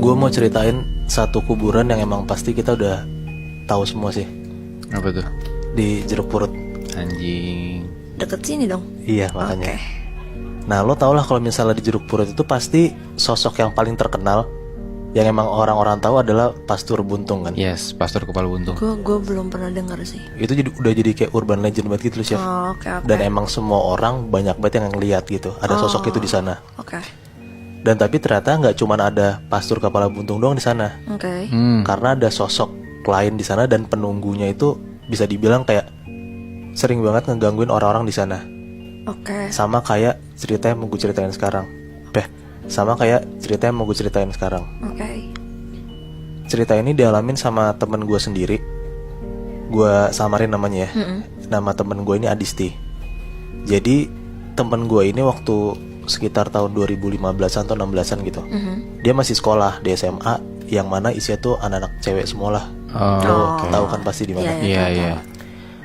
Gue mau ceritain satu kuburan yang emang pasti kita udah tahu semua sih. Apa tuh? Di Jeruk Purut. Anjing. Deket sini dong. Iya makanya. Oke. Nah lo tau lah kalau misalnya di Jeruk Purut itu pasti sosok yang paling terkenal yang emang orang-orang tahu adalah Pastur Buntung kan. Yes, Pastor Kepala Buntung. Gue belum pernah dengar sih. Itu udah jadi kayak urban legend banget gitu loh Chef. Oke. Dan emang semua orang banyak banget yang ngeliat gitu. Ada sosok itu di sana. Oke. Dan tapi ternyata nggak cuma ada Pastur Kepala Buntung doang di sana. Oke. Karena ada sosok lain di sana dan penunggunya itu bisa dibilang kayak sering banget ngegangguin orang-orang di sana. Oke. Sama kayak cerita yang mau gue ceritain sekarang. Sama kayak cerita yang mau gue ceritain sekarang. Oke. Cerita ini dialamin sama temen gue sendiri. Gue samarin namanya ya. Nama temen gue ini Adisti. Jadi temen gue ini waktu sekitar tahun 2015an atau 16an gitu. Dia masih sekolah di SMA yang mana isinya tuh anak-anak cewek semua lah. Lo tahu kan pasti di mana. Iya.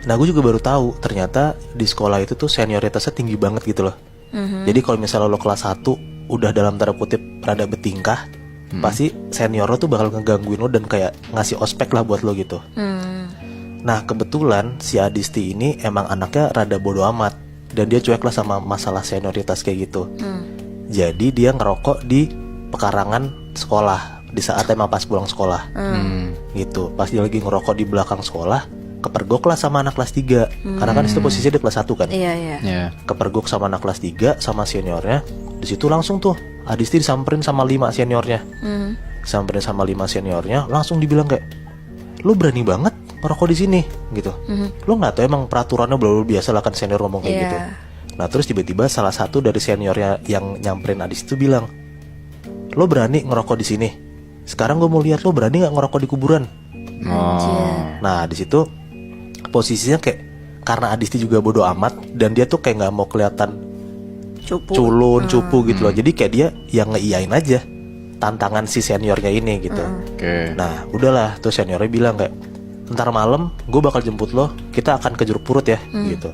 Nah gue juga baru tahu ternyata di sekolah itu tuh senioritasnya tinggi banget gitu loh. Jadi kalau misalnya lo kelas 1 udah dalam tanda kutip rada bertingkah, pasti senior lo tuh bakal ngegangguin lo dan kayak ngasih ospek lah buat lo gitu. Nah kebetulan si Adisti ini emang anaknya rada bodo amat dan dia cuek lah sama masalah senioritas kayak gitu. Jadi dia ngerokok di pekarangan sekolah di saat emang pas pulang sekolah. Gitu. Pas dia lagi ngerokok di belakang sekolah, kepergok lah sama anak kelas 3. Karena kan itu posisinya di kelas 1 kan. Iya. Kepergok sama anak kelas 3 sama seniornya. Di situ langsung tuh Adisti disamperin sama 5 seniornya. Disamperin sama 5 seniornya, langsung dibilang kayak, "Lu berani banget merokok di sini." gitu. Lu nggak tahu emang peraturannya belum biasa lah kan senior ngomong kayak gitu. Nah, terus tiba-tiba salah satu dari seniornya yang nyamperin Adisti itu bilang, "Lu berani ngerokok di sini? Sekarang gue mau lihat lu berani nggak ngerokok di kuburan." Nah, di situ posisinya kayak karena Adisti juga bodo amat dan dia tuh kayak nggak mau kelihatan culun, cupu gitu loh. Jadi kayak dia yang ngeiyain aja tantangan si seniornya ini gitu. Nah udahlah tuh seniornya bilang kayak, "Ntar malam gue bakal jemput lo, kita akan ke Jeruk Purut ya." gitu.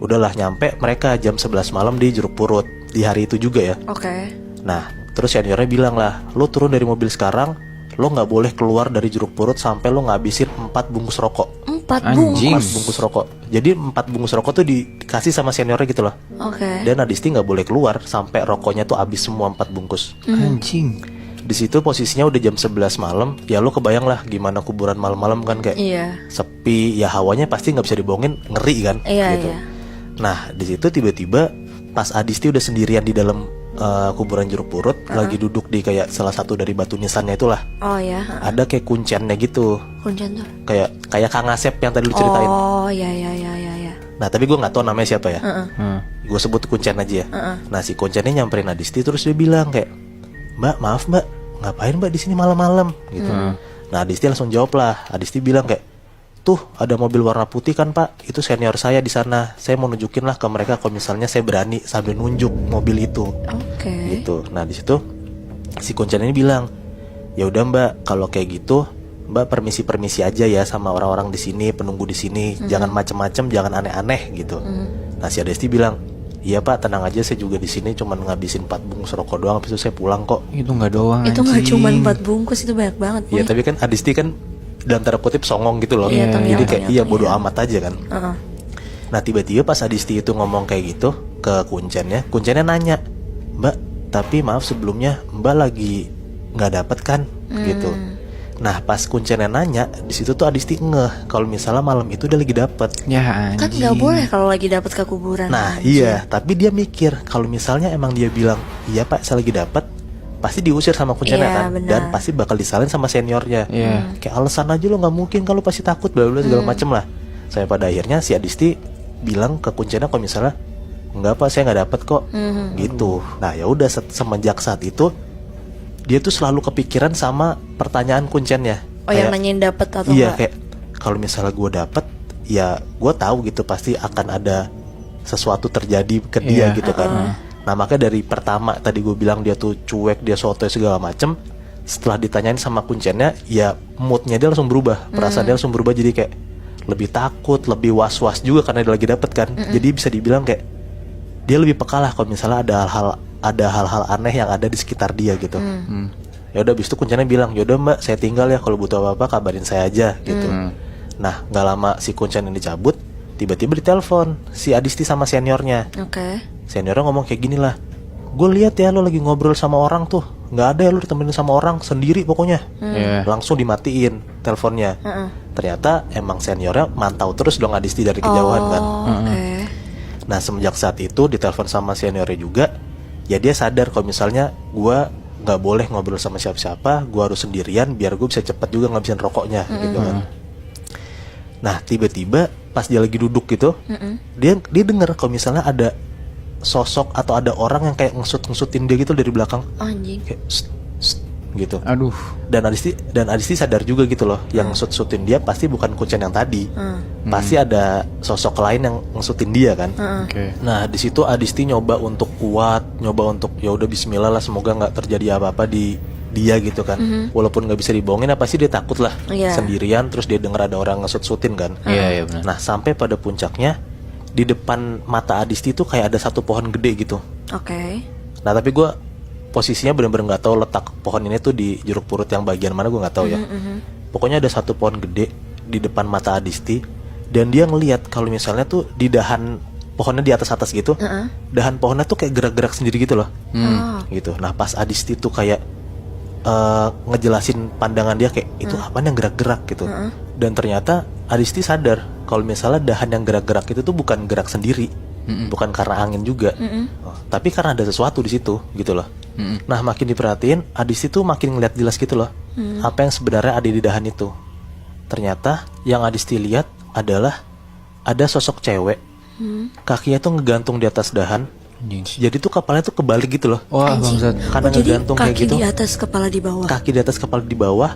Udahlah nyampe mereka jam 11 malam di Jeruk Purut di hari itu juga ya. Oke. Nah terus seniornya bilang lah, "Lo turun dari mobil sekarang, lo nggak boleh keluar dari Jeruk Purut sampai lo ngabisin 4 bungkus rokok." 4 bungkus. 4 bungkus rokok. Jadi 4 bungkus rokok tuh dikasih sama seniornya gitu loh. Oke. Dan Adisti nggak boleh keluar sampai rokoknya tuh habis semua 4 bungkus. Anjing. Di situ posisinya udah jam 11 malam. Ya lo kebayang lah gimana kuburan malam-malam kan kayak sepi. Ya hawanya pasti nggak bisa dibohongin, ngeri kan. Gitu. Nah di situ tiba-tiba pas Adisti udah sendirian di dalam kuburan Jeruk Purut, lagi duduk di kayak salah satu dari batu nisannya itulah. Ada kayak kunciannya gitu. Kuncian tuh. Kayak Kang Asep yang tadi lu ceritain. Iya. Nah tapi gue nggak tahu namanya siapa ya. Gue sebut kuncian aja ya. Nah si kunciannya nyamperin Adisti terus dia bilang kayak, "Mbak, maaf mbak, ngapain mbak di sini malam-malam?" gitu. Nah Adisti langsung jawab lah. Adisti bilang kayak, "Tuh ada mobil warna putih kan pak, itu senior saya di sana. Saya mau nunjukin lah ke mereka kalau misalnya saya berani," sambil nunjuk mobil itu. Gitu. Nah di situ si kuncian ini bilang, "Ya udah mbak, kalau kayak gitu mbak permisi aja ya sama orang-orang di sini, penunggu di sini. Jangan macem-macem, jangan aneh-aneh gitu." Nah si Adisti bilang, "Iya pak, tenang aja, saya juga di sini cuman ngabisin 4 bungkus rokok doang, habis itu saya pulang kok." Itu nggak doang. Itu nggak cuma 4 bungkus, itu banyak banget. Iya tapi kan Adisti kan dalam tanda kutip songong gitu loh. Jadi kayak bodo amat aja kan. Nah tiba-tiba pas Adisti itu ngomong kayak gitu ke kunciannya nanya, "Mbak, tapi maaf sebelumnya mbak lagi nggak dapet kan?" gitu. Nah pas kunciannya nanya, di situ tuh Adisti ngeh kalau misalnya malam itu dia lagi dapet. Ya anjing. Kan nggak boleh kalau lagi dapat ke kuburan. Nah iya, tapi dia mikir kalau misalnya emang dia bilang, "Iya pak, saya lagi dapet," pasti diusir sama kunciannya kan. benar. Dan pasti bakal disalin sama seniornya. Kayak alasan aja lo nggak mungkin, kalau pasti takut bla bla segala macem lah. Sampai pada akhirnya si Adisti bilang ke kunciannya kalau misalnya, "Enggak pak, saya nggak dapet kok." gitu. Nah ya udah semenjak saat itu dia tuh selalu kepikiran sama pertanyaan kunciannya. Yang nanyain dapet atau iya, enggak? kayak kalau misalnya gue dapet, ya gue tahu gitu pasti akan ada sesuatu terjadi ke dia gitu kan. Nah makanya dari pertama tadi gue bilang dia tuh cuek, dia sotoy segala macem. Setelah ditanyain sama kunciannya, ya moodnya dia langsung berubah, perasaan dia langsung berubah jadi kayak lebih takut, lebih was-was juga karena dia lagi dapet kan. Jadi bisa dibilang kayak dia lebih peka lah kalau misalnya ada hal-hal aneh yang ada di sekitar dia gitu. Ya udah, abis itu Kuncana bilang, yaudah Mbak, saya tinggal ya, kalau butuh apa-apa kabarin saya aja gitu. Nah nggak lama si Kuncana dicabut, tiba-tiba ditelepon si Adisti sama seniornya. Oke. Seniornya ngomong kayak gini lah, gue lihat ya lo lagi ngobrol sama orang tuh, nggak ada ya lo ditemenin sama orang, sendiri pokoknya. Iya. Langsung dimatiin teleponnya. Ternyata emang seniornya mantau terus dong Adisti dari kejauhan kan. Oke. Nah semenjak saat itu ditelepon sama seniornya juga, ya dia sadar kalau misalnya gue nggak boleh ngobrol sama siapa-siapa, gue harus sendirian biar gue bisa cepet juga ngabisin rokoknya gitu kan. Nah tiba-tiba pas dia lagi duduk gitu, dia denger kalau misalnya ada sosok atau ada orang yang kayak ngesut-ngesutin dia gitu dari belakang, Anjing. kayak "Sst, sst," gitu. Aduh. Dan Adisti sadar juga gitu loh, yang ngesut-ngesutin dia pasti bukan Kuncen yang tadi, pasti ada sosok lain yang ngesutin dia kan. Oke. Nah di situ Adisti nyoba untuk kuat, nyoba untuk ya udah Bismillah lah, semoga nggak terjadi apa-apa di dia gitu kan. Walaupun nggak bisa dibohongin, apa sih dia takut lah Iya. sendirian, terus dia denger ada orang ngesut-sutin kan. Iya benar. Nah sampai pada puncaknya di depan mata Adisti tuh kayak ada satu pohon gede gitu. Oke. Nah tapi gue posisinya bener-bener nggak tahu letak pohon ini tuh di jeruk purut yang bagian mana, gue nggak tahu ya. Pokoknya ada satu pohon gede di depan mata Adisti, dan dia ngelihat kalau misalnya tuh di dahan pohonnya di atas gitu, dahan pohonnya tuh kayak gerak-gerak sendiri gitu loh, gitu. Nah pas Adisti tuh kayak ngejelasin pandangan dia kayak itu apa yang gerak-gerak gitu, dan ternyata Adisti sadar kalau misalnya dahan yang gerak-gerak itu tuh bukan gerak sendiri, bukan karena angin juga, tapi karena ada sesuatu di situ gitu loh. Nah makin diperhatiin, Adisti tuh makin ngeliat jelas gitu loh, apa yang sebenarnya ada di dahan itu. Ternyata yang Adisti lihat adalah ada sosok cewek, kakinya tuh ngegantung di atas dahan. Anjing. Jadi tuh kepalanya tuh kebalik gitu loh, Wah bangsat. karena Jadi ngegantung kayak kaki gitu, di atas, kepala di bawah. kaki di atas kepala di bawah.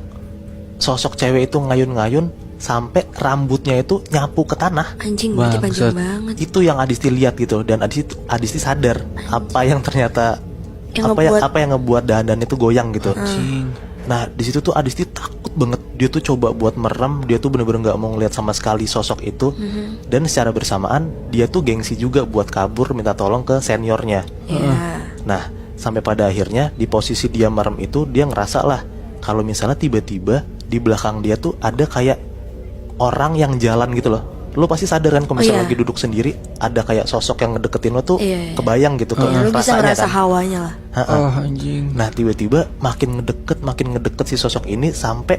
Sosok cewek itu ngayun-ngayun sampai rambutnya itu nyapu ke tanah. Anjing, berarti Bangsat. panjang banget. Itu yang Adisti lihat gitu, dan Adisti sadar apa yang ternyata Yang apa yang ngebuat dahan itu goyang gitu. Anjing. Nah di situ tuh Adisti takut banget, dia tuh coba buat merem, dia tuh bener-bener nggak mau ngeliat sama sekali sosok itu. Dan secara bersamaan dia tuh gengsi juga buat kabur minta tolong ke seniornya. Iya. Nah sampai pada akhirnya di posisi dia merem itu, dia ngerasa lah kalau misalnya tiba-tiba di belakang dia tuh ada kayak orang yang jalan gitu loh. Lo pasti sadar kan kalau misalnya iya. lagi duduk sendiri, ada kayak sosok yang ngedeketin lo tuh, Iya. kebayang gitu ke Lu bisa rasanya ngerasa kan. hawanya lah. Oh anjing. Nah tiba-tiba makin ngedeket si sosok ini, sampai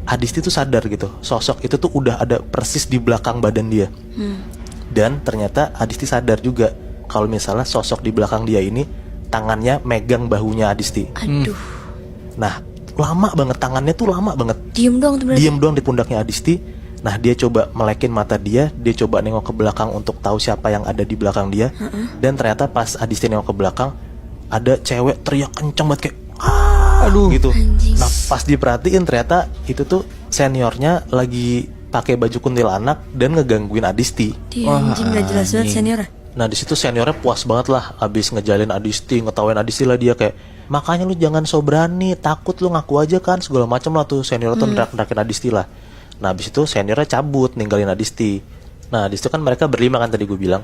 Adisti tuh sadar gitu, sosok itu tuh udah ada persis di belakang badan dia. Dan ternyata Adisti sadar juga kalau misalnya sosok di belakang dia ini tangannya megang bahunya Adisti. Aduh. Nah lama banget, tangannya tuh lama banget, Diem dong tuh berarti. diem doang di pundaknya Adisti. Nah dia coba melekin mata dia coba nengok ke belakang untuk tahu siapa yang ada di belakang dia. Dan ternyata pas Adisti nengok ke belakang, ada cewek teriak kenceng banget kayak aduh gitu. Anjing. Nah pas diperhatiin ternyata itu tuh seniornya lagi pakai baju kuntilanak dan ngegangguin Adisti. Dia anjing, gak jelas banget anjing. senior. Nah di situ seniornya puas banget lah, abis ngejalin Adisti, ngetawain Adisti lah, dia kayak makanya lu jangan so berani, takut lu ngaku aja kan, segala macam lah tuh senior tuh ngerak-ngerakin Adisti lah. Nah abis itu seniornya cabut ninggalin Adisti. Nah di situ kan mereka berlima kan tadi gue bilang.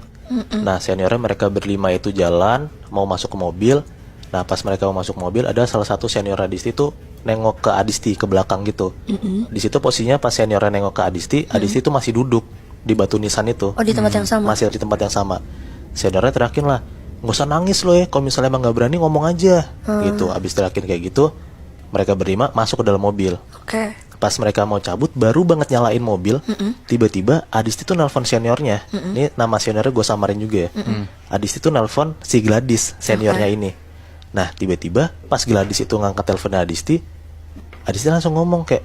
Nah seniornya mereka berlima itu jalan mau masuk ke mobil. Nah pas mereka mau masuk mobil, ada salah satu senior Adisti tuh nengok ke Adisti ke belakang gitu. Di situ posisinya pas seniornya nengok ke Adisti, Adisti tuh masih duduk di batu nisan itu. Oh, di tempat yang sama. Masih di tempat yang sama. Seniornya teriakin lah, nggak usah nangis lo ya, kalau misalnya emang nggak berani ngomong aja. Gitu. Abis teriakin kayak gitu, mereka berlima masuk ke dalam mobil. Oke. Pas mereka mau cabut, baru banget nyalain mobil, tiba-tiba Adisti tuh nelpon seniornya. Ini nama seniornya gue samarin juga ya. Adisti tuh nelpon si Gladys, seniornya ini. Nah tiba-tiba pas Gladys itu ngangkat teleponnya Adisti langsung ngomong kayak,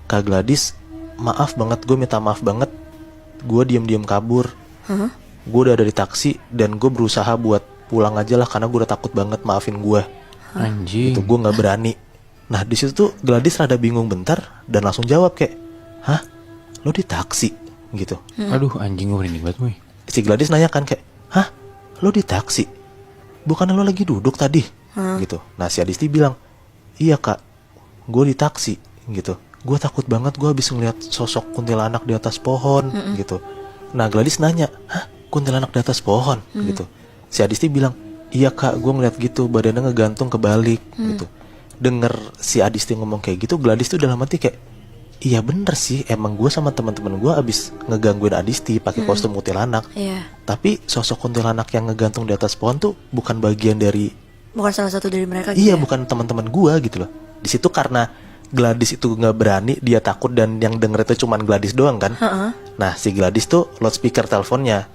Kak Gladys, maaf banget, gue minta maaf banget, gue diem-diem kabur. Gue udah ada di taksi dan gue berusaha buat pulang aja lah karena gue udah takut banget, maafin gue. Anjing. Itu gue nggak berani. Nah di situ tuh Gladys rada bingung bentar dan langsung jawab kayak, hah, lo di taksi gitu. Aduh anjing, gue merinding banget gue. Si Gladys nanya kan kayak, hah, lo di taksi? Bukannya lo lagi duduk tadi? Gitu. Nah si Adisti bilang, iya kak, gue di taksi gitu. Gue takut banget, gue habis ngeliat sosok kuntilanak di atas pohon gitu. Nah Gladys nanya, hah, kuntilanak di atas pohon gitu. Si Adisti bilang, iya kak, gue ngeliat gitu, badannya ngegantung kebalik gitu. denger si Adisti ngomong kayak gitu, Gladys tuh dalam hati kayak, iya bener sih, emang gue sama teman-teman gue abis ngegangguin Adisti pakai kostum kuntilanak. Iya. Tapi sosok kuntilanak yang ngegantung di atas pohon tuh bukan bagian dari, Bukan salah satu dari mereka gitu iya ya? bukan teman-teman gue gitu loh. Di situ karena Gladys itu nggak berani, dia takut, dan yang denger itu cuman Gladys doang kan. Nah si Gladys tuh loudspeaker teleponnya.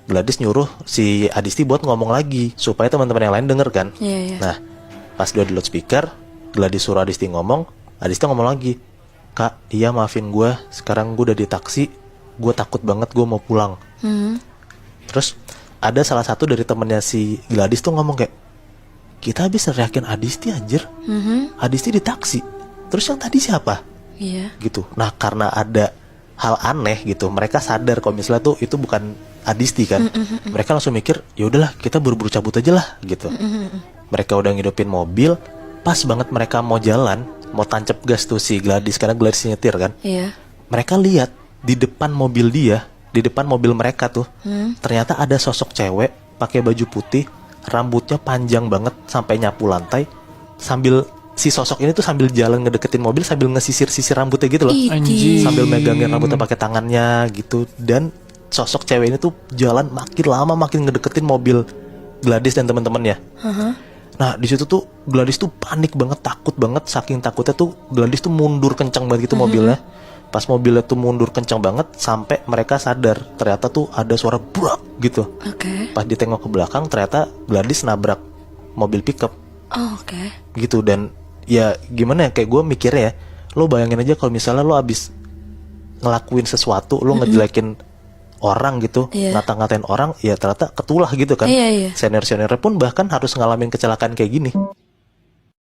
Gladys nyuruh si Adisti buat ngomong lagi supaya teman-teman yang lain denger kan. Iya, iya. Nah pas dia di loudspeaker, Gladys suruh Adisti ngomong, Adisti ngomong lagi, Kak, iya maafin gue, sekarang gue udah di taksi, gue takut banget, gue mau pulang. Terus ada salah satu dari temennya si Gladys tuh ngomong kayak, kita habis teriakin Adisti anjir, Adisti di taksi, terus yang tadi siapa? Iya. Gitu. Nah karena ada hal aneh gitu, mereka sadar kalau misalnya tuh itu bukan Adisti kan. Mereka langsung mikir, ya udahlah kita buru-buru cabut aja lah gitu. Mereka udah ngidupin mobil, pas banget mereka mau jalan, mau tancap gas tuh si Gladys, karena Gladys nyetir kan. Iya. Mereka lihat di depan mobil dia, di depan mobil mereka tuh, ternyata ada sosok cewek pakai baju putih, rambutnya panjang banget sampai nyapu lantai, sambil si sosok ini tuh sambil jalan ngedeketin mobil sambil ngesisir-sisir rambutnya gitu loh. Anjing. Sambil megangin rambutnya pakai tangannya gitu. Dan sosok cewek ini tuh jalan makin lama makin ngedeketin mobil Gladys dan teman-temannya. Nah di situ tuh Gladys tuh panik banget, takut banget, saking takutnya tuh Gladys tuh mundur kencang banget gitu mobilnya. Pas mobilnya tuh mundur kencang banget sampai mereka sadar ternyata tuh ada suara brak gitu. Oke. Pas ditengok ke belakang ternyata Gladys nabrak mobil pickup Oh, oke. gitu. Dan ya gimana ya, kayak gue mikirnya ya, lo bayangin aja kalau misalnya lo abis ngelakuin sesuatu, lo ngejelekin orang gitu, Iya. ngata-ngatain orang, ya ternyata ketulah gitu kan. Iya, iya. Senior-seniornya pun bahkan harus ngalamin kecelakaan kayak gini.